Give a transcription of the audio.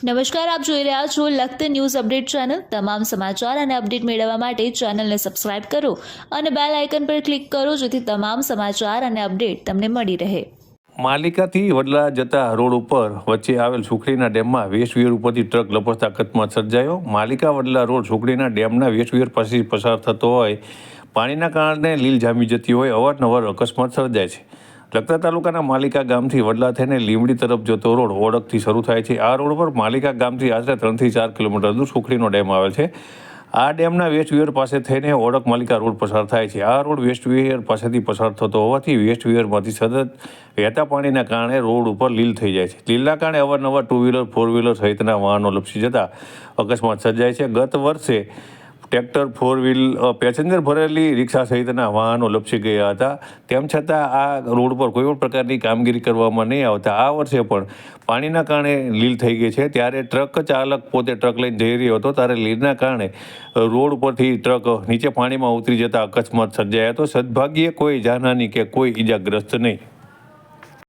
નમસ્કાર, આપ જોઈ રહ્યા છો લખત ન્યૂઝ અપડેટ ચેનલ। તમામ સમાચાર અને અપડેટ મેળવવા માટે ચેનલને સબસ્ક્રાઇબ કરો અને બેલ આઇકન પર ક્લિક કરો જેથી તમામ સમાચાર અને અપડેટ તમને મળી રહે। માલિકાથી વડલા જતા રોડ ઉપર વચ્ચે આવેલ સુખડીના ડેમમાં વેસ્ટ વિયર ઉપરથી ટ્રક લપસતા અકસ્માત સર્જાયો। માલિકા વડલા રોડ સુખડીના ડેમના વેસ્ટ વિયર પાસેથી પસાર થતો હોય, પાણીના કારણે લીલ જામી જતી હોય, અવારનવાર અકસ્માત સર્જાય છે। લખતર તાલુકાના માલિકા ગામથી વડલા થઈને લીંબડી તરફ જતો રોડ ઓળખથી શરૂ થાય છે। આ રોડ પર માલિકા ગામથી આશરે 3 થી 4 કિલોમીટર દૂર સુખડીનો ડેમ આવેલ છે। આ ડેમના વેસ્ટ વિયર પાસે થઈને ઓળખ માલિકા રોડ પસાર થાય છે। આ રોડ વેસ્ટ વિયર પાસેથી પસાર થતો હોવાથી વેસ્ટ વિયરમાંથી સતત વહેતા પાણીના કારણે રોડ ઉપર લીલ થઈ જાય છે। લીલના કારણે અવારનવાર 2 વ્હીલર 4 વ્હીલર સહિતના વાહનો લપસી જતા અકસ્માત સર્જાય છે। ગત વર્ષે ટ્રેક્ટર 4 વ્હીલ પેસેન્જર ભરેલી રિક્ષા સહિતના વાહનો લપસી ગયા હતા। તેમ છતાં આ રોડ પર કોઈ પણ પ્રકારની કામગીરી કરવામાં નહીં આવતા આ વર્ષે પણ પાણીના કારણે લીલ થઈ ગઈ છે। ત્યારે ટ્રક ચાલક પોતે ટ્રક લઈને જઈ રહ્યો હતો ત્યારે લીલના કારણે રોડ પરથી ટ્રક નીચે પાણીમાં ઉતરી જતા અકસ્માત સર્જાયો હતો। સદભાગ્યે કોઈ જાનહાની કે કોઈ ઈજાગ્રસ્ત નહીં।